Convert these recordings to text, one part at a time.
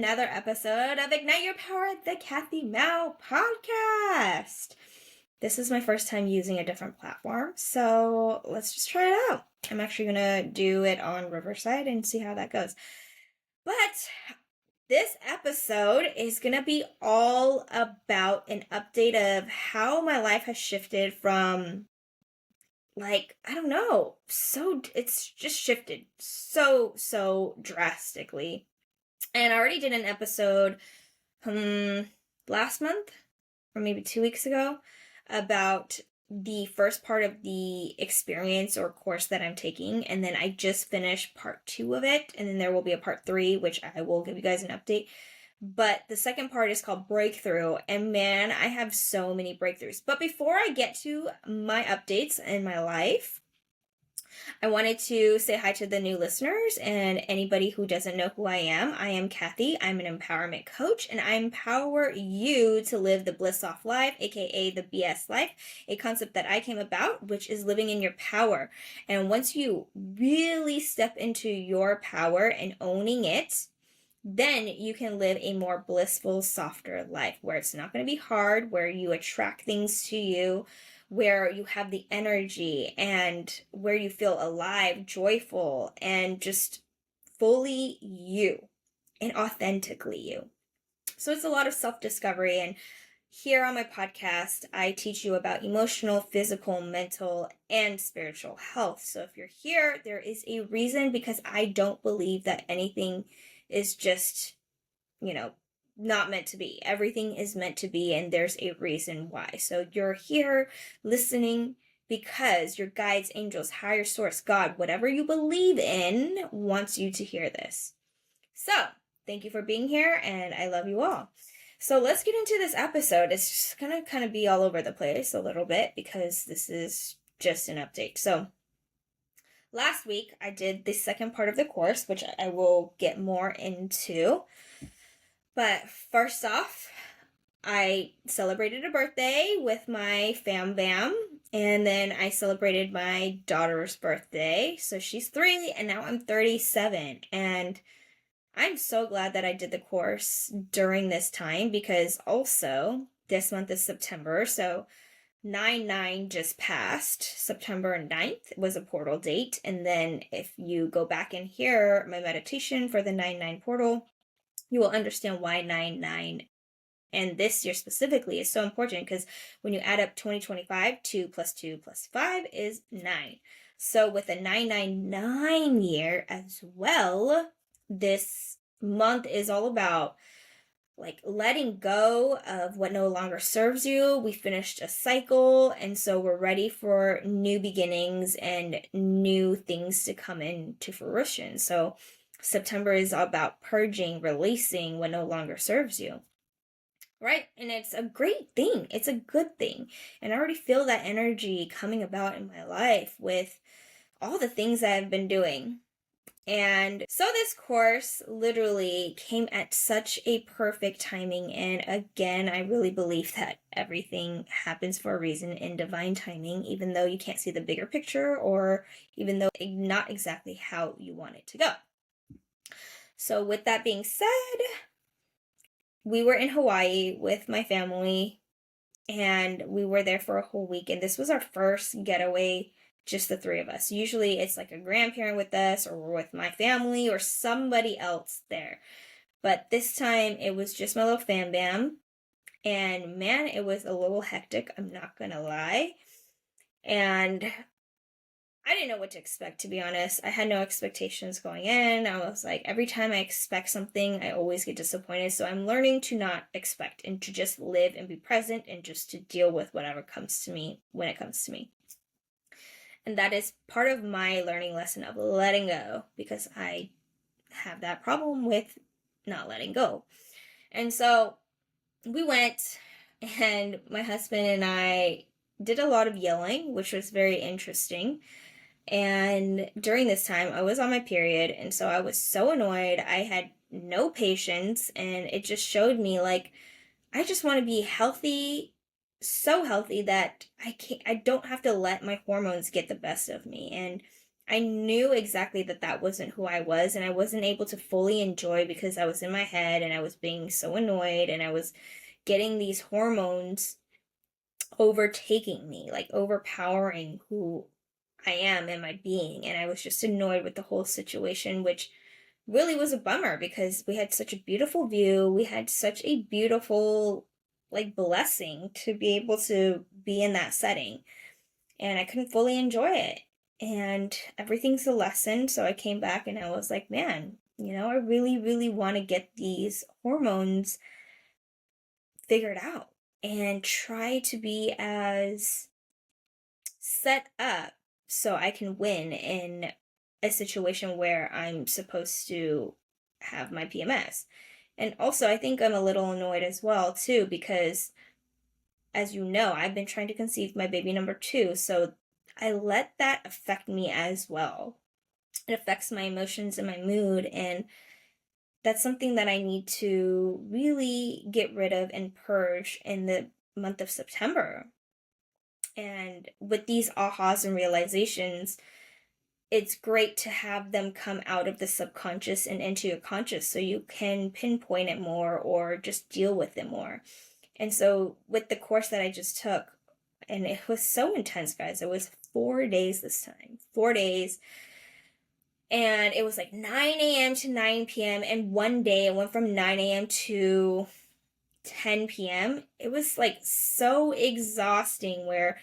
another episode of Ignite Your Power, the Kathy Mou Podcast. This is my first time using a different platform, so let's just try it out. I'm actually going to do it on Riverside and see how that goes. But this episode is going to be all about an update of how my life has shifted from, it's just shifted so drastically. And I already did an episode last month, or maybe 2 weeks ago, about the first part of the experience or course that I'm taking. And then I just finished part 2 of it. And then there will be a part 3, which I will give you guys an update. But the second part is called Breakthrough. And man, I have so many breakthroughs. But before I get to my updates in my life, I wanted to say hi to the new listeners and anybody who doesn't know who I am. I am Kathy. I'm an empowerment coach, and I empower you to live the bliss off life, aka the BS life, a concept that I came about, which is living in your power. And once you really step into your power and owning it, then you can live a more blissful, softer life where it's not going to be hard, where you attract things to you, where you have the energy, and where you feel alive, joyful, and just fully you and authentically you. So it's a lot of self-discovery, and here on my podcast, I teach you about emotional, physical, mental, and spiritual health. So if you're here, there is a reason, because I don't believe that anything is just, not meant to be. Everything is meant to be, and there's a reason why. So you're here listening because your guides, angels, higher source, God, whatever you believe in, wants you to hear this. So thank you for being here, and I love you all. So let's get into this episode. It's just gonna kind of be all over the place a little bit because this is just an update. So last week, I did the second part of the course, which I will get more into. But first off, I celebrated a birthday with my fam bam, and then I celebrated my daughter's birthday. So she's 3, and now I'm 37. And I'm so glad that I did the course during this time, because also this month is September, so 9/9 just passed. September 9th was a portal date. And then if you go back and hear my meditation for the 9/9 portal, you will understand why 9/9 and this year specifically is so important, because when you add up 2025, 2 plus 2 plus 5 is 9. So with a 999 year as well, this month is all about letting go of what no longer serves you. We finished a cycle, and so we're ready for new beginnings and new things to come into fruition. So September is all about purging, releasing what no longer serves you. Right? And it's a great thing. It's a good thing. And I already feel that energy coming about in my life with all the things that I've been doing. And so this course literally came at such a perfect timing. And again, I really believe that everything happens for a reason in divine timing, even though you can't see the bigger picture, or even though not exactly how you want it to go. So with that being said, we were in Hawaii with my family, and we were there for a whole week. And this was our first getaway, just the 3 of us. Usually it's like a grandparent with us, or we're with my family, or somebody else there. But this time it was just my little fam bam. And man, it was a little hectic, I'm not gonna lie. And I didn't know what to expect, to be honest. I had no expectations going in. I was like, every time I expect something, I always get disappointed. So I'm learning to not expect, and to just live and be present, and just to deal with whatever comes to me when it comes to me. And that is part of my learning lesson of letting go, because I have that problem with not letting go. And so we went, and my husband and I did a lot of yelling, which was very interesting. And during this time, I was on my period, and so I was so annoyed. I had no patience, and it just showed me, I just want to be healthy, so healthy that I don't have to let my hormones get the best of me. And I knew exactly that that wasn't who I was, and I wasn't able to fully enjoy because I was in my head and I was being so annoyed and I was getting these hormones overtaking me, like overpowering who I am and my being. And I was just annoyed with the whole situation, which really was a bummer because we had such a beautiful view. We had such a beautiful, like, blessing to be able to be in that setting. And I couldn't fully enjoy it. And everything's a lesson. So I came back and I was like, man, I really, really want to get these hormones figured out and try to be as set up so I can win in a situation where I'm supposed to have my PMS. And also, I think I'm a little annoyed as well, too, because as you know, I've been trying to conceive my baby number 2, so I let that affect me as well. It affects my emotions and my mood, and that's something that I need to really get rid of and purge in the month of September. And with these ahas and realizations, it's great to have them come out of the subconscious and into your conscious so you can pinpoint it more or just deal with it more. And so with the course that I just took, and it was so intense, guys. It was 4 days this time. 4 days. And it was like 9 a.m. to 9 p.m. And one day it went from 9 a.m. to 10 p.m. It was like so exhausting where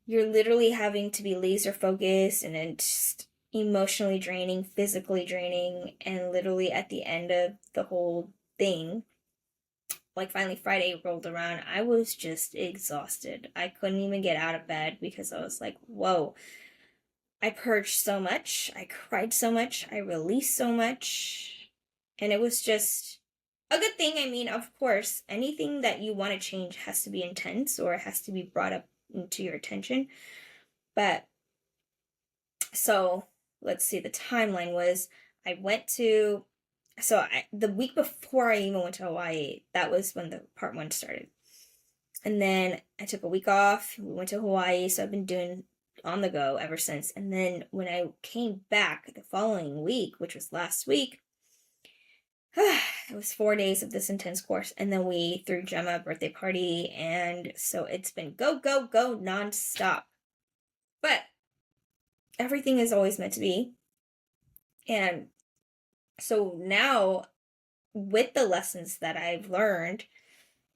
you're literally having to be laser focused and then just emotionally draining, physically draining, and literally at the end of the whole thing, like finally Friday rolled around, I was just exhausted. I couldn't even get out of bed because I was like, whoa. I purged so much. I cried so much. I released so much. And it was just a good thing. I mean, of course, anything that you want to change has to be intense or it has to be brought up into your attention. But so let's see, the timeline was I went to, the week before I even went to Hawaii, that was when the part 1 started. And then I took a week off. We went to Hawaii, so I've been doing on the go ever since. And then when I came back the following week, which was last week, it was 4 days of this intense course. And then we threw Gemma a birthday party. And so it's been go, go, go nonstop. But everything is always meant to be. And so now with the lessons that I've learned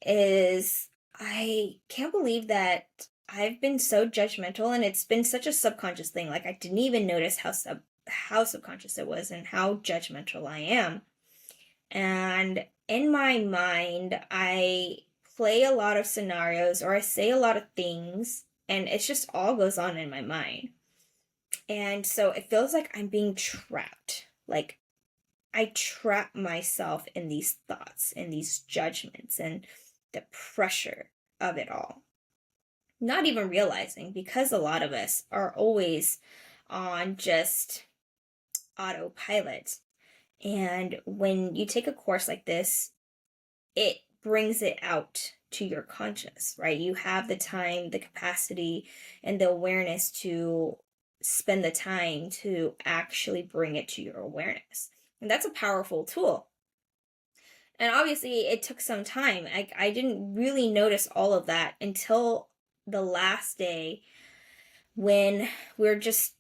is I can't believe that I've been so judgmental, and it's been such a subconscious thing. Like, I didn't even notice how subconscious it was and how judgmental I am. And in my mind, I play a lot of scenarios or I say a lot of things, and it's just all goes on in my mind. And so it feels like I'm being trapped. Like, I trap myself in these thoughts and these judgments and the pressure of it all. Not even realizing, because a lot of us are always on just autopilot. And when you take a course like this, it brings it out to your conscious, right? You have the time, the capacity, and the awareness to spend the time to actually bring it to your awareness. And that's a powerful tool. And obviously it took some time. I didn't really notice all of that until the last day when we're just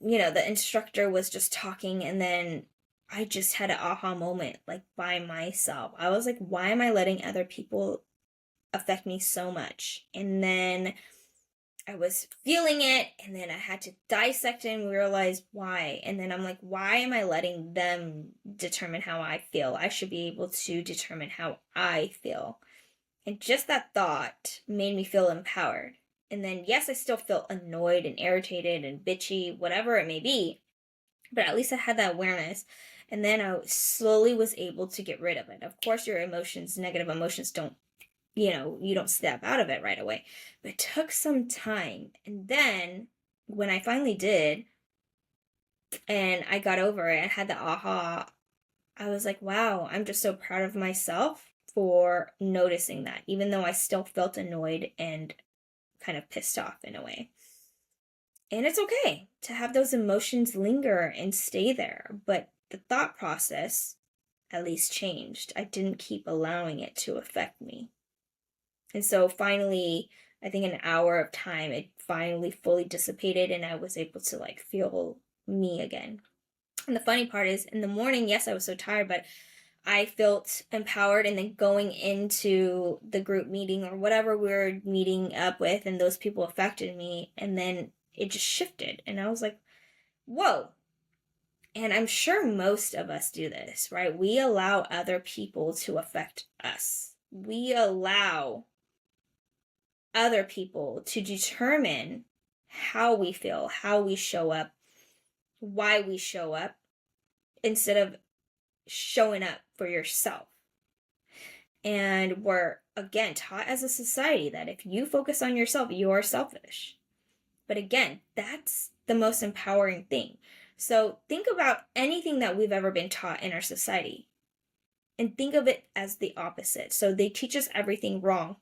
the instructor was just talking, and then I just had an aha moment, like, by myself. I was like, why am I letting other people affect me so much? And then I was feeling it, and then I had to dissect it and realize why. And then I'm like, why am I letting them determine how I feel? I should be able to determine how I feel. And just that thought made me feel empowered. And then, yes, I still felt annoyed and irritated and bitchy, whatever it may be, but at least I had that awareness. And then I slowly was able to get rid of it. Of course, your emotions, negative emotions, don't, you don't snap out of it right away. But it took some time. And then when I finally did, and I got over it and had the aha, I was like, wow, I'm just so proud of myself for noticing that, even though I still felt annoyed and kind of pissed off in a way. And it's okay to have those emotions linger and stay there. But the thought process at least changed. I didn't keep allowing it to affect me. And so finally, I think an hour of time, it finally fully dissipated and I was able to like feel me again. And the funny part is in the morning, yes, I was so tired, but I felt empowered. And then going into the group meeting or whatever we were meeting up with, and those people affected me. And then it just shifted. And I was like, whoa. And I'm sure most of us do this, right? We allow other people to affect us. We allow other people to determine how we feel, how we show up, why we show up, instead of showing up for yourself. And we're, again, taught as a society that if you focus on yourself, you're selfish. But again, that's the most empowering thing. So think about anything that we've ever been taught in our society and think of it as the opposite. So they teach us everything wrong.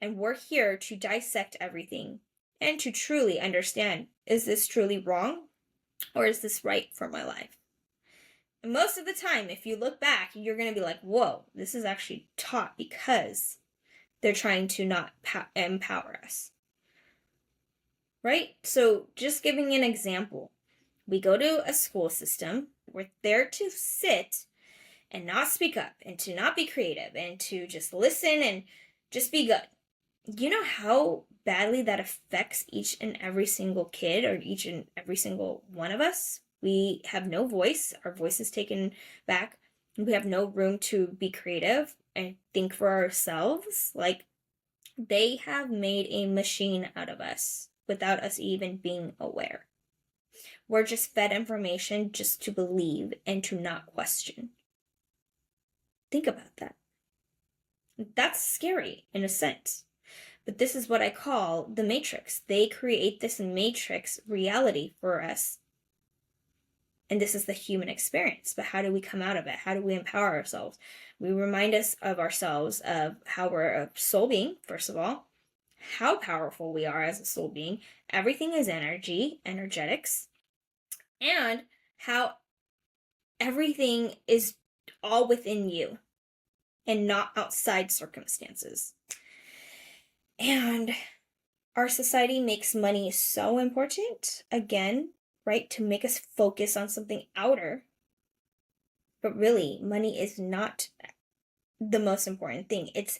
And we're here to dissect everything and to truly understand, is this truly wrong or is this right for my life? And most of the time, if you look back, you're going to be like, whoa, this is actually taught because they're trying to not empower us. Right? So just giving an example, we go to a school system, we're there to sit and not speak up and to not be creative and to just listen and just be good. You know how badly that affects each and every single kid or each and every single one of us? We have no voice. Our voice is taken back. We have no room to be creative and think for ourselves. Like, they have made a machine out of us without us even being aware. We're just fed information just to believe and to not question. Think about that. That's scary in a sense. But this is what I call the matrix. They create this matrix reality for us. And this is the human experience. But how do we come out of it? How do we empower ourselves? We remind us of ourselves, of how we're a soul being, first of all, how powerful we are as a soul being. Everything is energy, energetics, and how everything is all within you and not outside circumstances. And our society makes money so important, again, right, to make us focus on something outer. But really, money is not the most important thing. It's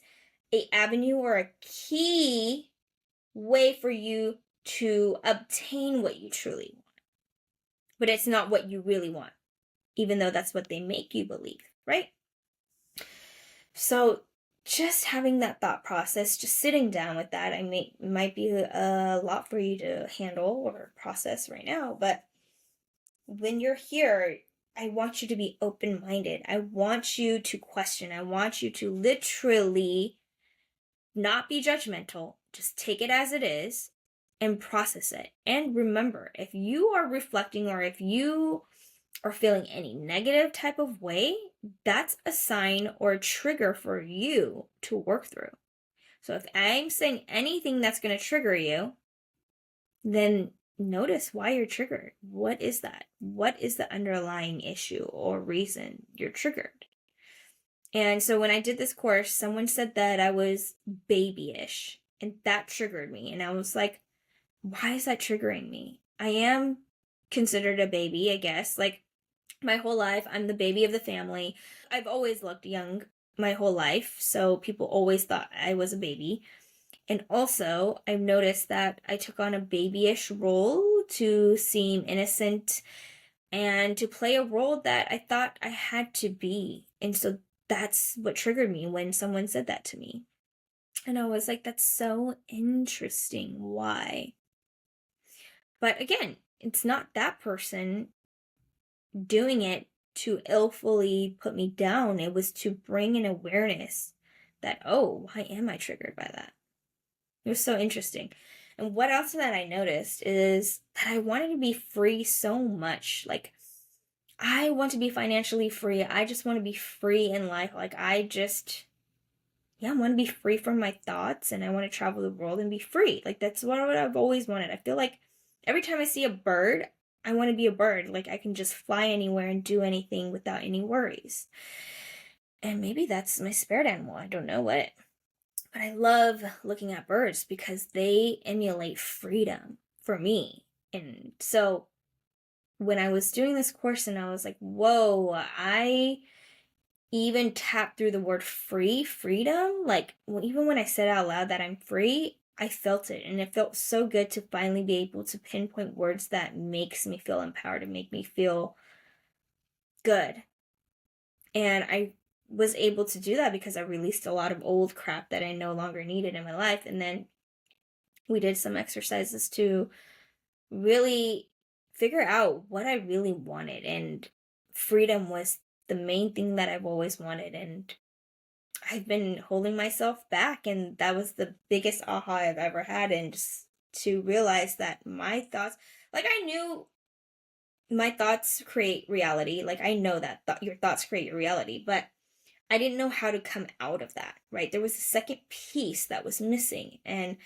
an avenue or a key way for you to obtain what you truly want. But it's not what you really want, even though that's what they make you believe, right? So just having that thought process, just sitting down with that, might be a lot for you to handle or process right now. But when you're here, I want you to be open-minded. I want you to question. I want you to literally not be judgmental. Just take it as it is and process it. And remember, if you are reflecting or if you are feeling any negative type of way, that's a sign or a trigger for you to work through. So if I'm saying anything that's going to trigger you, then notice why you're triggered. What is that? What is the underlying issue or reason you're triggered? And so when I did this course, someone said that I was babyish, and that triggered me. And I was like, why is that triggering me? I am considered a baby, I guess. Like, my whole life, I'm the baby of the family. I've always looked young my whole life, so people always thought I was a baby. And also, I've noticed that I took on a babyish role to seem innocent and to play a role that I thought I had to be. And so that's what triggered me when someone said that to me. And I was like, that's so interesting. Why? But again, it's not that person doing it to illfully put me down. It was to bring an awareness that, oh, why am I triggered by that? It was so interesting. And what else that I noticed is that I wanted to be free so much. Like, I want to be financially free. I just want to be free in life. Like, I want to be free from my thoughts and I want to travel the world and be free. Like, that's what I've always wanted. I feel like every time I see a bird, I want to be a bird. Like I can just fly anywhere and do anything without any worries. And maybe that's my spirit animal. I don't know what. But I love looking at birds because they emulate freedom for me. And so when I was doing this course and I was like, whoa, I even tapped through the word freedom. Like even when I said out loud that I'm free, I felt it. And it felt so good to finally be able to pinpoint words that makes me feel empowered and make me feel good. And I was able to do that because I released a lot of old crap that I no longer needed in my life. And then we did some exercises to really figure out what I really wanted. And freedom was the main thing that I've always wanted. And I've been holding myself back. And that was the biggest aha I've ever had. And just to realize that my thoughts, like I knew my thoughts create reality. Like I know that your thoughts create your reality, but I didn't know how to come out of that, right? There was a second piece that was missing. And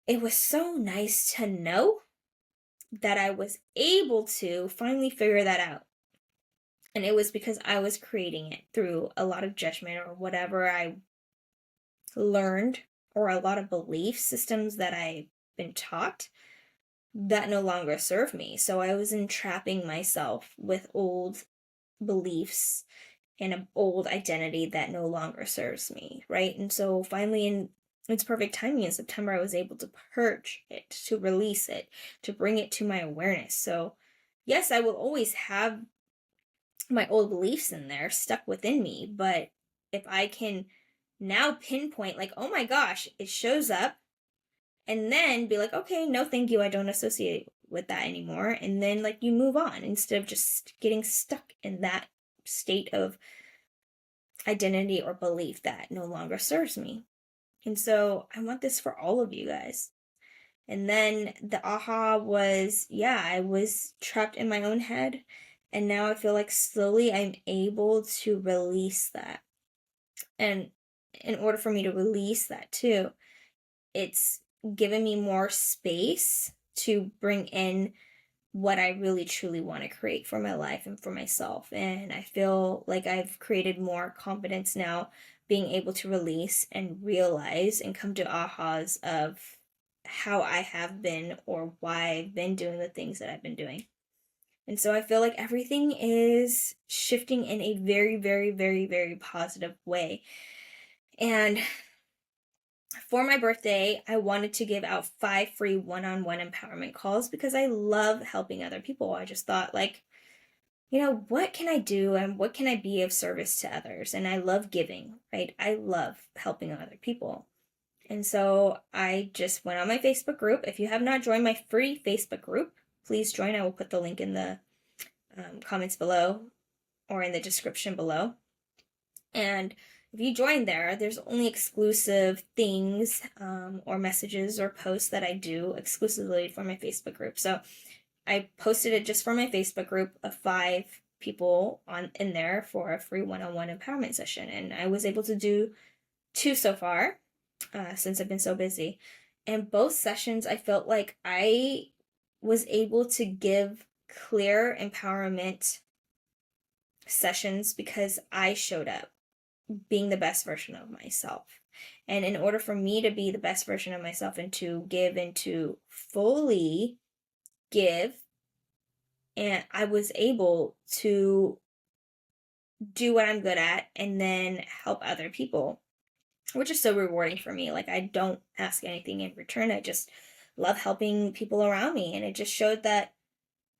it was so nice to know that I was able to finally figure that out. And it was because I was creating it through a lot of judgment or whatever I learned, or a lot of belief systems that I've been taught that no longer serve me. So I was entrapping myself with old beliefs and an old identity that no longer serves me, right? And so finally, in its perfect timing in September, I was able to purge it, to release it, to bring it to my awareness. So yes, I will always have my old beliefs in there stuck within me, but if I can now pinpoint, like, oh my gosh, it shows up, and then be like, okay, no thank you, I don't associate with that anymore, and then like you move on instead of just getting stuck in that state of identity or belief that no longer serves me. And so I want this for all of you guys. And then the aha was, yeah, I was trapped in my own head, and now I feel like slowly I'm able to release that. And in order for me to release that too, it's given me more space to bring in what I really truly want to create for my life and for myself. And I feel like I've created more confidence now, being able to release and realize and come to ahas of how I have been or why I've been doing the things that I've been doing. And so I feel like everything is shifting in a very, very, very, very positive way. And for my birthday, I wanted to give out 5 free one-on-one empowerment calls because I love helping other people. I just thought, like, what can I do and what can I be of service to others? And I love giving, right? I love helping other people. And so I just went on my Facebook group. If you have not joined my free Facebook group, please join. I will put the link in the comments below or in the description below. And if you join there, there's only exclusive things or messages or posts that I do exclusively for my Facebook group. So I posted it just for my Facebook group of 5 people in there for a free one-on-one empowerment session. And I was able to do 2 so far since I've been so busy. And both sessions, I felt like I was able to give clear empowerment sessions because I showed up being the best version of myself. And in order for me to be the best version of myself and to give and to fully give, and I was able to do what I'm good at and then help other people, which is so rewarding for me. Like I don't ask anything in return. I just love helping people around me. And it just showed that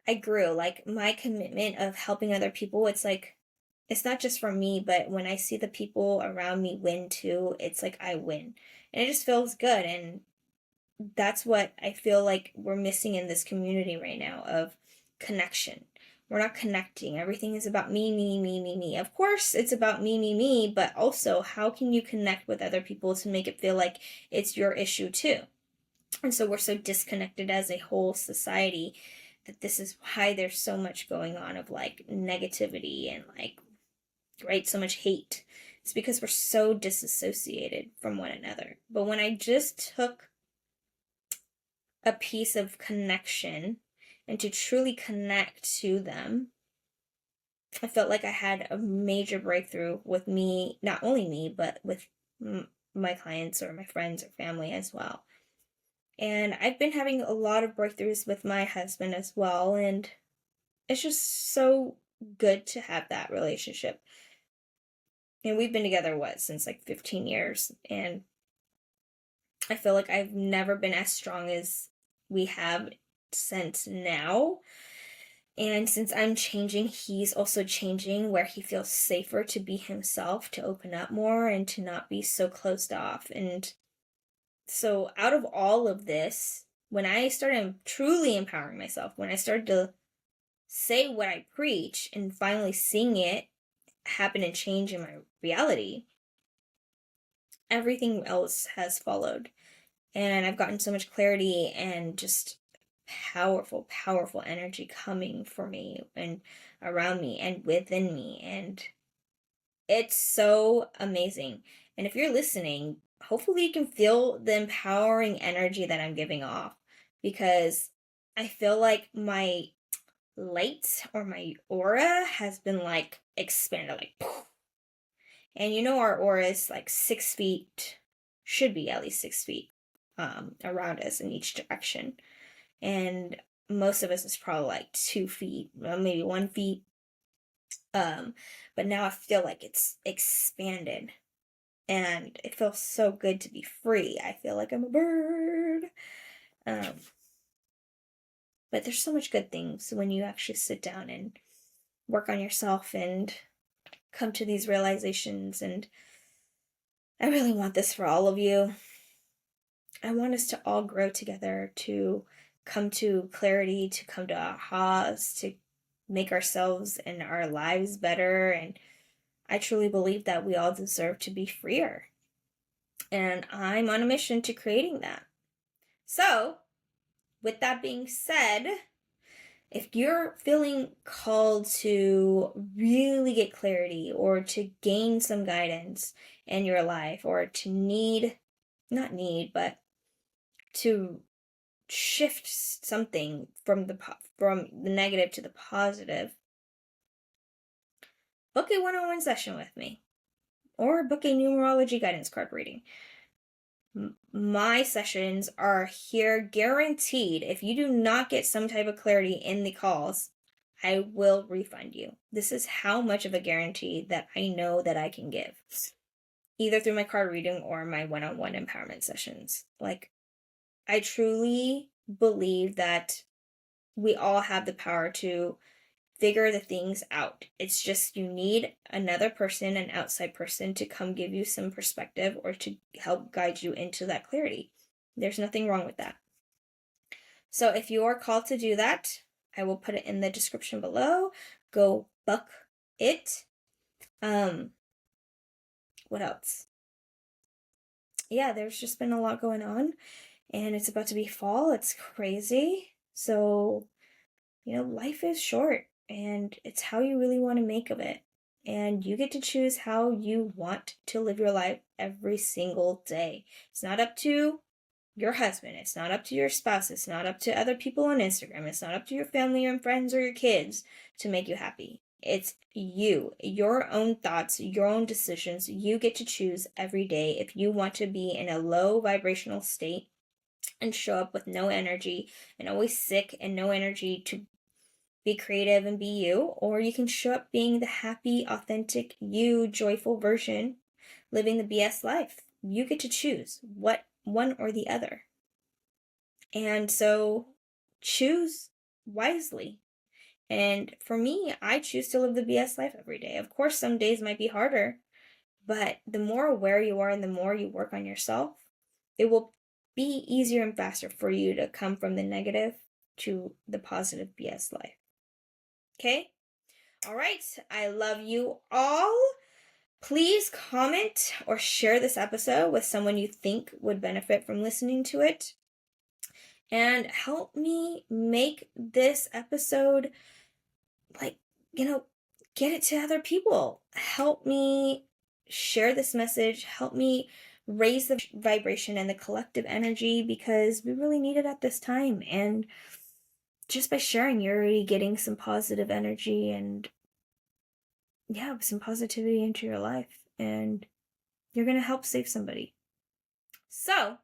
I grew. Like my commitment of helping other people, it's like, it's not just for me, but when I see the people around me win too, it's like I win. And it just feels good. And that's what I feel like we're missing in this community right now of connection. We're not connecting. Everything is about me, me, me, me, me. Of course, it's about me, me, me, but also how can you connect with other people to make it feel like it's your issue too? And so we're so disconnected as a whole society that this is why there's so much going on of like negativity and like, right, so much hate. It's because we're so disassociated from one another. But when I just took a piece of connection and to truly connect to them, I felt like I had a major breakthrough with me, not only me, but with my clients or my friends or family as well. And I've been having a lot of breakthroughs with my husband as well. And it's just so good to have that relationship. And we've been together, since like 15 years. And I feel like I've never been as strong as we have since now. And since I'm changing, he's also changing, where he feels safer to be himself, to open up more, and to not be so closed off. And so out of all of this, when I started truly empowering myself, when I started to say what I preach and finally seeing it happen and change in my reality, everything else has followed. And I've gotten so much clarity and just powerful energy coming for me and around me and within me. And it's so amazing. And if you're listening, hopefully you can feel the empowering energy that I'm giving off, because I feel like my light or my aura has been like expanded, like poof. And our aura is like 6 feet, should be at least 6 feet around us in each direction. And most of us is probably like 2 feet, maybe 1 feet. But now I feel like it's expanded, and it feels so good to be free. I feel like I'm a bird. But there's so much good things when you actually sit down and work on yourself and come to these realizations. And I really want this for all of you. I want us to all grow together, to come to clarity, to come to ahas, to make ourselves and our lives better. And I truly believe that we all deserve to be freer. And I'm on a mission to creating that. So, with that being said, if you're feeling called to really get clarity or to gain some guidance in your life, or to but to shift something from the negative to the positive, book a one-on-one session with me, or book a numerology guidance card reading. My sessions are here guaranteed. If you do not get some type of clarity in the calls, I will refund you. This is how much of a guarantee that I know that I can give, either through my card reading or my one-on-one empowerment sessions. Like, I truly believe that we all have the power to figure the things out. It's just you need another person, an outside person, to come give you some perspective or to help guide you into that clarity. There's nothing wrong with that. So if you are called to do that, I will put it in the description below. Go book it. What else? Yeah, there's just been a lot going on, and it's about to be fall. It's crazy. So, life is short, and it's how you really want to make of it. And you get to choose how you want to live your life every single day. It's not up to your husband. It's not up to your spouse. It's not up to other people on Instagram. It's not up to your family and friends or your kids to make you happy. It's you, your own thoughts, your own decisions. You get to choose every day if you want to be in a low vibrational state and show up with no energy and always sick and no energy to be creative and be you, or you can show up being the happy, authentic, you, joyful version, living the BS life. You get to choose what one or the other. And so choose wisely. And for me, I choose to live the BS life every day. Of course, some days might be harder, but the more aware you are and the more you work on yourself, it will be easier and faster for you to come from the negative to the positive BS life. Okay? All right. I love you all. Please comment or share this episode with someone you think would benefit from listening to it. And help me make this episode, get it to other people. Help me share this message. Help me raise the vibration and the collective energy, because we really need it at this time. And just by sharing, you're already getting some positive energy and, yeah, some positivity into your life. And you're going to help save somebody. So,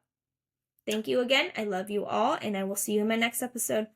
thank you again. I love you all, and I will see you in my next episode.